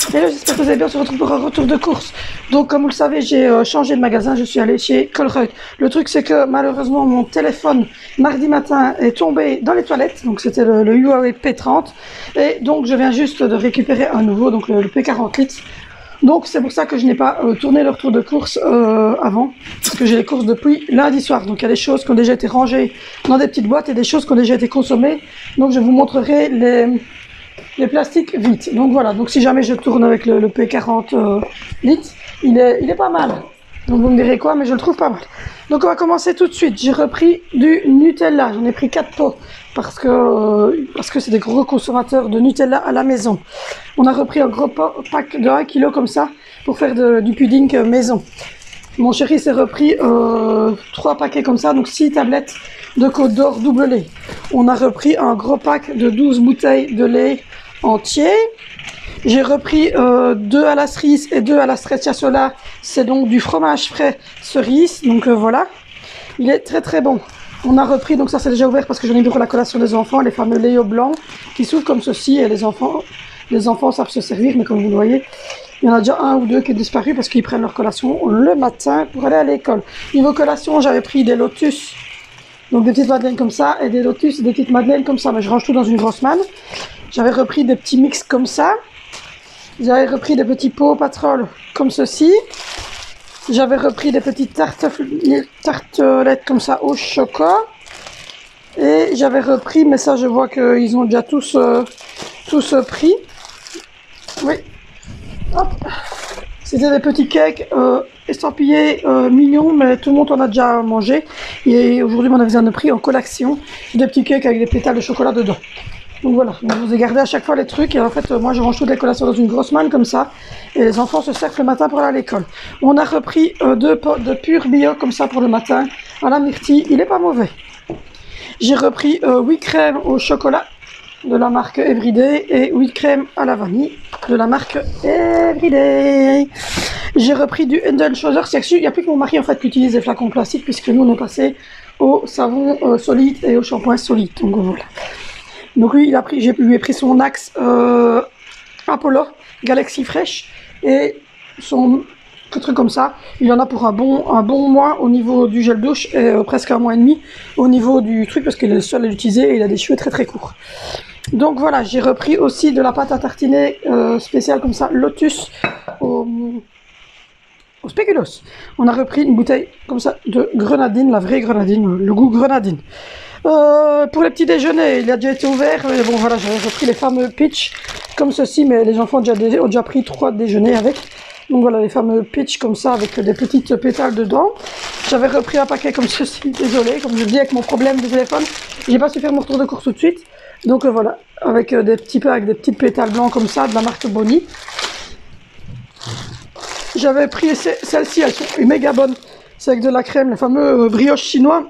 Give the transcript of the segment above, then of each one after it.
Hello, j'espère que vous allez bien, on se retrouve pour un retour de course. Donc comme vous le savez, j'ai changé de magasin, je suis allée chez Colruyt. Le truc c'est que malheureusement mon téléphone mardi matin est tombé dans les toilettes, donc c'était le Huawei P30. Et donc je viens juste de récupérer un nouveau, donc le P40 litres. Donc c'est pour ça que je n'ai pas tourné le retour de course avant, parce que j'ai les courses depuis lundi soir. Donc il y a des choses qui ont déjà été rangées dans des petites boîtes et des choses qui ont déjà été consommées. Donc je vous montrerai les plastiques vite. Donc voilà, donc si jamais je tourne avec le P40 litres, il est pas mal. Donc vous me direz quoi, mais je le trouve pas mal. Donc on va commencer tout de suite. J'ai repris du Nutella, j'en ai pris 4 pots parce que c'est des gros consommateurs de Nutella à la maison. On a repris un gros pack de 1 kg comme ça pour faire du pudding maison. Mon chéri s'est repris 3 paquets comme ça, donc 6 tablettes de Côte d'Or double lait. On a repris un gros pack de 12 bouteilles de lait entier. J'ai repris 2 à la cerise et 2 à la stracciatella. C'est donc du fromage frais cerise. Donc voilà, il est très très bon. On a repris, donc ça c'est déjà ouvert parce que j'en ai mis pour la collation des enfants, les fameux Léo blancs qui s'ouvrent comme ceci et les enfants savent se servir, mais comme vous le voyez, il y en a déjà 1 ou 2 qui est disparu parce qu'ils prennent leur collation le matin pour aller à l'école. Niveau collation, j'avais pris des lotus, donc des petites madeleines comme ça, et des lotus et des petites madeleines comme ça, mais je range tout dans une grosse manne. J'avais repris des petits mix comme ça. J'avais repris des petits pots pétrole comme ceci. J'avais repris des petites tartelettes comme ça au chocolat. Et j'avais repris, mais ça je vois qu'ils ont déjà tous pris. Oui. Hop. C'était des petits cakes estampillés mignons, mais tout le monde en a déjà mangé. Et aujourd'hui, mon avis en a pris en collation des petits cakes avec des pétales de chocolat dedans. Donc voilà, je vous ai gardé à chaque fois les trucs et en fait moi je range toutes les collations dans une grosse manne comme ça et les enfants se servent le matin pour aller à l'école. On a repris 2 pots de pur bio comme ça pour le matin à la myrtille, il est pas mauvais. J'ai repris 8 crèmes au chocolat de la marque Everyday et 8 crèmes à la vanille de la marque Everyday. J'ai repris du Head & Shoulders, il n'y a plus que mon mari en fait qui utilise des flacons plastiques puisque nous on est passé au savon solide et au shampoing solide, donc voilà. Donc lui, je lui ai pris son Axe Apollo Galaxy Fresh et son truc comme ça. Il en a pour un bon mois au niveau du gel douche et presque un mois et demi au niveau du truc parce qu'il est le seul à l'utiliser et il a des cheveux très très courts. Donc voilà, j'ai repris aussi de la pâte à tartiner spéciale comme ça, Lotus au spéculoos. On a repris une bouteille comme ça de grenadine, la vraie grenadine, le goût grenadine. Pour les petits déjeuners, il a déjà été ouvert, mais bon voilà, j'avais repris les fameux pitch comme ceci, mais les enfants ont déjà pris 3 déjeuners avec. Donc voilà, les fameux pitch comme ça avec des petites pétales dedans. J'avais repris un paquet comme ceci, désolé, comme je dis avec mon problème de téléphone, j'ai pas su faire mon retour de course tout de suite. Donc voilà, avec des petits peu avec des petites pétales blancs comme ça, de la marque Bonnie. J'avais pris celle-ci, elles sont méga bonnes. C'est avec de la crème, le fameux brioche chinois.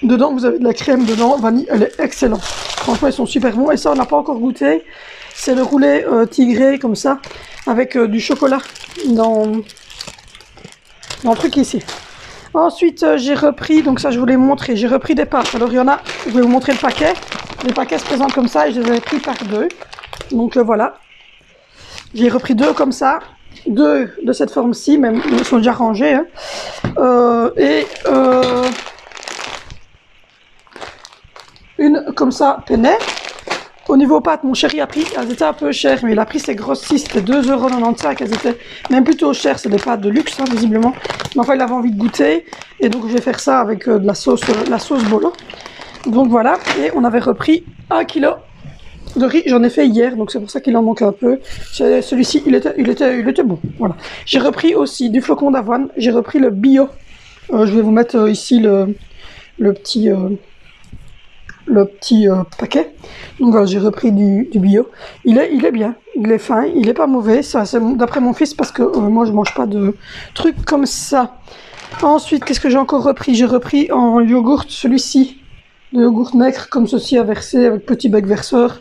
Dedans, vous avez de la crème dedans, vanille, elle est excellente. Franchement, ils sont super bons. Et ça, on n'a pas encore goûté. C'est le roulé tigré, comme ça, avec du chocolat dans le truc ici. Ensuite, j'ai repris, donc ça, je vous l'ai montré, j'ai repris des pâtes. Alors, il y en a, je vais vous montrer le paquet. Les paquets se présentent comme ça et je les avais pris par 2. Donc, voilà. J'ai repris 2 comme ça. 2 de cette forme-ci, même, ils sont déjà rangés. Hein. Une comme ça, penne. Au niveau pâtes, mon chéri a pris, elles étaient un peu chères, mais il a pris ces grosses 6, c'était 2,95 €, elles étaient même plutôt chères, c'est des pâtes de luxe, hein, visiblement. Mais enfin, il avait envie de goûter, et donc je vais faire ça avec de la sauce bolo. Donc voilà, et on avait repris 1 kg de riz, j'en ai fait hier, donc c'est pour ça qu'il en manque un peu. Celui-ci, il était bon, voilà. J'ai repris aussi du flocon d'avoine, j'ai repris le bio. Je vais vous mettre ici le petit paquet. Donc voilà, j'ai repris du bio. Il est bien, il est fin, il est pas mauvais. Ça, c'est d'après mon fils parce que moi je mange pas de trucs comme ça. Ensuite, qu'est-ce que j'ai encore repris? J'ai repris en yogourt celui-ci de yogourt maigre comme ceci à verser avec petit bec verseur.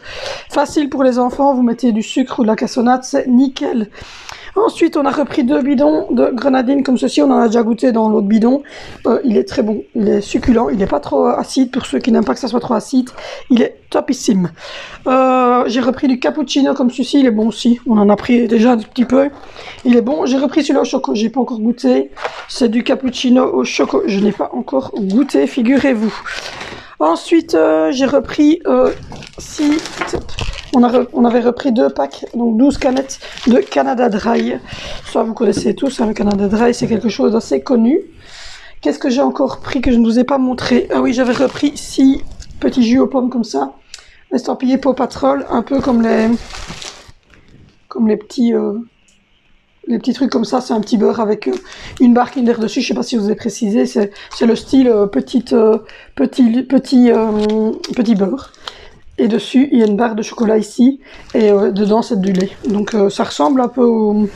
Facile pour les enfants, vous mettez du sucre ou de la cassonade, c'est nickel. Ensuite, on a repris 2 bidons de grenadine comme ceci. On en a déjà goûté dans l'autre bidon. Il est très bon, il est succulent, il n'est pas trop acide pour ceux qui n'aiment pas que ça soit trop acide. Il est topissime. J'ai repris du cappuccino comme ceci, il est bon aussi. On en a pris déjà un petit peu. Il est bon. J'ai repris celui-là au choco, j'ai pas encore goûté. C'est du cappuccino au choco, je n'ai pas encore goûté, figurez-vous. Ensuite, j'ai repris 6... On avait repris 2 packs, donc 12 canettes de Canada Dry. Ça, vous connaissez tous, hein, le Canada Dry, c'est quelque chose d'assez connu. Qu'est-ce que j'ai encore pris que je ne vous ai pas montré? Ah oui, j'avais repris 6 petits jus aux pommes comme ça, estampillés Paw Patrol, un peu comme les petits trucs comme ça. C'est un petit beurre avec une barre Kinder dessus. Je sais pas si je vous ai précisé, c'est le style petit beurre. Et dessus, il y a une barre de chocolat ici, et dedans, c'est du lait. Donc, ça ressemble un peu au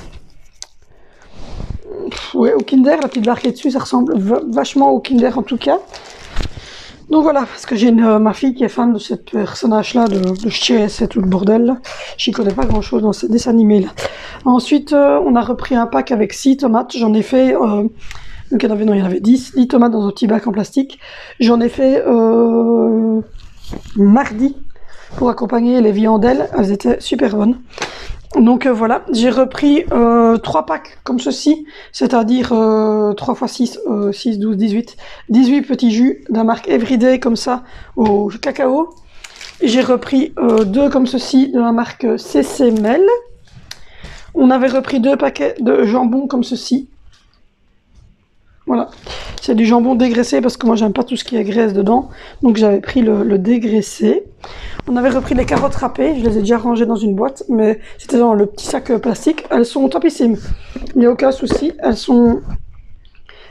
Kinder, la petite barre qui est dessus, ça ressemble vachement au Kinder en tout cas. Donc voilà, parce que j'ai ma fille qui est fan de ce personnage-là, de Chess et tout le bordel. J'y connais pas grand-chose dans ce dessin animé-là. Ensuite, on a repris un pack avec 6 tomates. J'en ai fait... donc il y en avait 10 tomates dans un petit bac en plastique. J'en ai fait mardi pour accompagner les viandelles. Elles étaient super bonnes. Donc voilà, j'ai repris 3 packs comme ceci, c'est-à-dire 3 x 6, 6, 12, 18, 18 petits jus de la marque Everyday comme ça au cacao. J'ai repris 2 comme ceci de la marque CCMel. On avait repris 2 paquets de jambon comme ceci. Voilà, c'est du jambon dégraissé parce que moi j'aime pas tout ce qui est graisse dedans, donc j'avais pris le dégraissé. On avait repris les carottes râpées, je les ai déjà rangées dans une boîte, mais c'était dans le petit sac plastique. Elles sont topissimes, il n'y a aucun souci, elles sont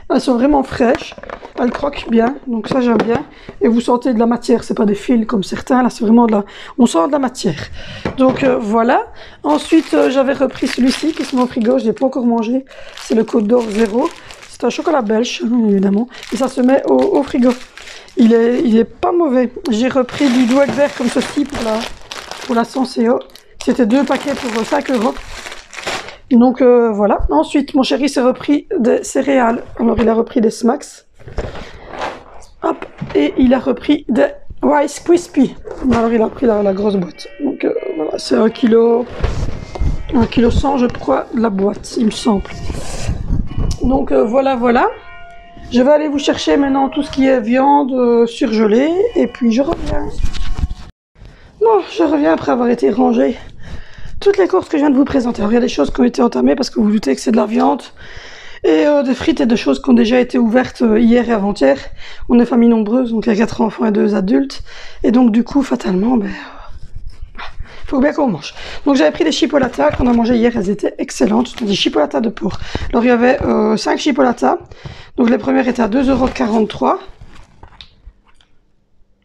vraiment fraîches, elles croquent bien, donc ça j'aime bien. Et vous sentez de la matière, c'est pas des fils comme certains, là c'est vraiment on sent de la matière. Donc voilà. Ensuite j'avais repris celui-ci qui se met au frigo, je l'ai pas encore mangé, c'est le Côte d'Or Zéro. C'est un chocolat belge, évidemment, et ça se met au frigo. Il est pas mauvais. J'ai repris du Douai vert comme ceci pour la Senseo. C'était 2 paquets pour 5 €. Donc voilà. Ensuite, mon chéri s'est repris des céréales. Alors, il a repris des Smacks. Hop. Et il a repris des Rice Krispies. Alors, il a pris la grosse boîte. Donc voilà, c'est 1 kg. 1 kg 100, je crois, la boîte, il me semble. Donc voilà. Je vais aller vous chercher maintenant tout ce qui est viande surgelée et puis je reviens. Bon, je reviens après avoir été rangé toutes les courses que je viens de vous présenter. Alors il y a des choses qui ont été entamées parce que vous vous doutez que c'est de la viande et des frites et des choses qui ont déjà été ouvertes hier et avant-hier. On est famille nombreuse, donc il y a 4 enfants et 2 adultes. Et donc du coup, fatalement, faut bien qu'on mange. Donc j'avais pris des chipolatas qu'on a mangé hier, elles étaient excellentes, des chipolatas de porc. Alors il y avait 5 chipolatas, donc les premières étaient à 2,43 €.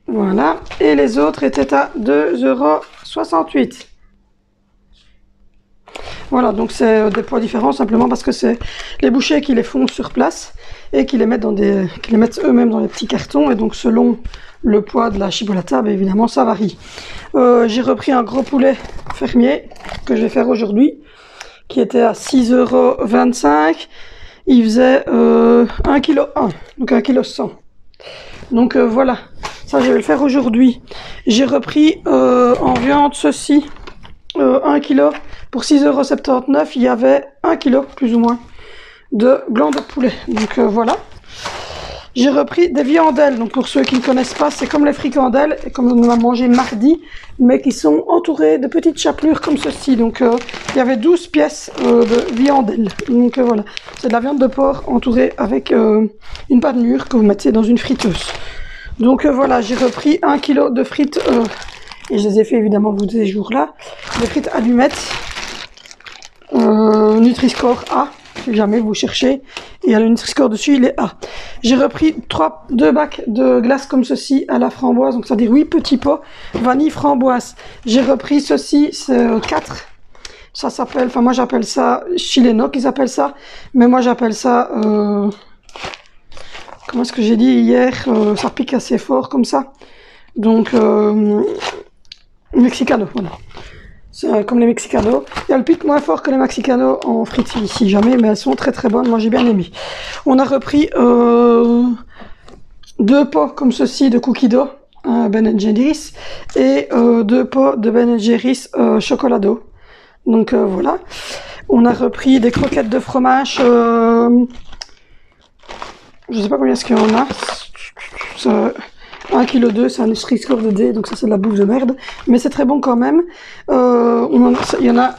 Voilà, et les autres étaient à 2,68 €. Voilà, donc c'est des poids différents simplement parce que c'est les bouchers qui les font sur place et qui les mettent eux-mêmes dans les petits cartons, et donc selon le poids de la chipolata, évidemment ça varie. J'ai repris un gros poulet fermier que je vais faire aujourd'hui, qui était à 6,25 €. Il faisait 1,1 kg, donc 1,1 kg 100. Donc voilà, ça je vais le faire aujourd'hui. J'ai repris en viande ceci, 1 kg pour 6,79 €. Il y avait 1 kg plus ou moins de blanc de poulet. Donc voilà. J'ai repris des viandelles, donc pour ceux qui ne connaissent pas, c'est comme les fricandelles, et comme on en a mangé mardi, mais qui sont entourées de petites chapelures comme ceci. Donc il y avait 12 pièces de viandelles. Donc voilà, c'est de la viande de porc entourée avec une pâte mûre que vous mettez dans une friteuse. Donc voilà, j'ai repris 1 kg de frites, et je les ai fait évidemment vous ces jours-là, des frites allumettes, Nutri-Score A. Si jamais vous cherchez, et il y a le Nutri-Score dessus, il est A. J'ai repris 2 bacs de glace comme ceci à la framboise, donc c'est-à-dire 8 petits pots, vanille framboise. J'ai repris ceci, c'est 4. Ça s'appelle, enfin moi j'appelle ça chileno qu'ils appellent ça, mais moi j'appelle ça, comment est-ce que j'ai dit hier, ça pique assez fort comme ça. Donc, Mexicano, voilà. C'est comme les Mexicanos. Et elles piquent moins fort que les Mexicanos en frites si jamais, mais elles sont très très bonnes. Moi j'ai bien aimé. On a repris 2 pots comme ceci de cookies dough, Ben Jerry's, et 2 pots de Ben Jerry's chocolado. Donc voilà. On a repris des croquettes de fromage. Je sais pas combien est-ce qu'il y en a. 1,2 kg, c'est un Nutri-Score de D, donc ça c'est de la bouffe de merde. Mais c'est très bon quand même. Il y en a,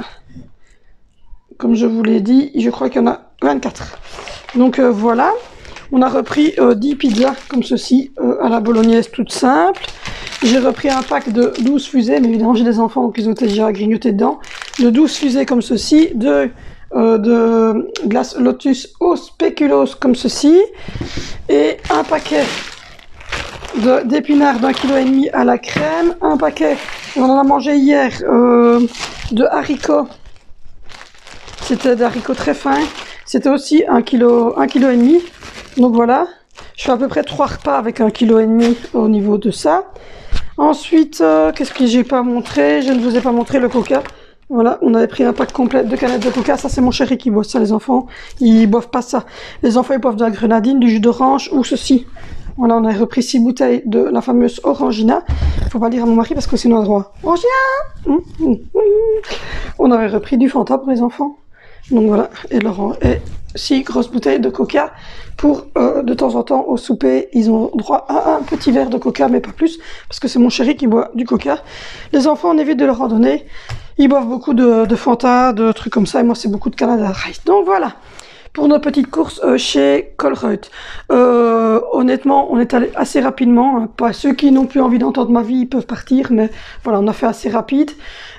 comme je vous l'ai dit, je crois qu'il y en a 24. Donc voilà. On a repris 10 pizzas comme ceci, à la bolognaise toute simple. J'ai repris un pack de 12 fusées, mais évidemment j'ai des enfants donc ils ont déjà grignoté dedans. De 12 fusées comme ceci, de glace Lotus au spéculoos comme ceci, et un paquet d'épinards d'1,5 kg à la crème, un paquet, on en a mangé hier, de haricots, c'était des haricots très fins, c'était aussi 1,5 kg. Donc voilà, je fais à peu près 3 repas avec 1,5 kg au niveau de ça. Ensuite, qu'est-ce que j'ai pas montré? Je ne vous ai pas montré le coca. Voilà, on avait pris un pack complet de canettes de coca. Ça, c'est mon chéri qui boit ça. Les enfants, ils boivent pas ça. Les enfants, ils boivent de la grenadine, du jus d'orange ou ceci. Voilà, on a repris 6 bouteilles de la fameuse Orangina. Faut pas dire à mon mari parce que sinon on a droit. Orangina. On avait repris du Fanta pour les enfants. Donc voilà, et Laurent, et 6 grosses bouteilles de coca pour de temps en temps au souper, ils ont droit à un petit verre de coca, mais pas plus, parce que c'est mon chéri qui boit du coca. Les enfants, on évite de leur en donner, ils boivent beaucoup de Fanta, de trucs comme ça, et moi c'est beaucoup de Canada Dry. Donc voilà, pour nos petites courses chez Colruyt. Honnêtement, on est allé assez rapidement, hein. Pas ceux qui n'ont plus envie d'entendre ma vie, ils peuvent partir, mais voilà, on a fait assez rapide.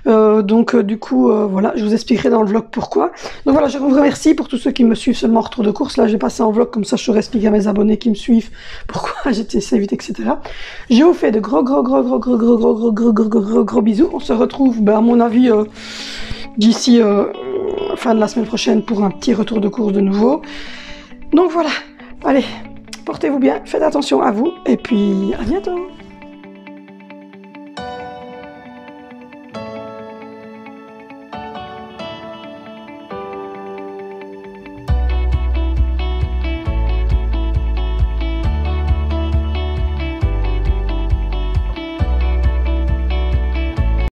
Donc du coup, voilà, je vous expliquerai dans le vlog pourquoi. Donc voilà, je vous remercie pour tous ceux qui me suivent seulement en retour de course. Là, j'ai passé en vlog, comme ça je saurais expliquer à mes abonnés qui me suivent pourquoi j'étais assez vite, etc. Je vous fais de gros bisous. On se retrouve, ben, à mon avis, d'ici fin de la semaine prochaine pour un petit retour de course de nouveau. Donc voilà, allez, portez-vous bien, faites attention à vous et puis à bientôt.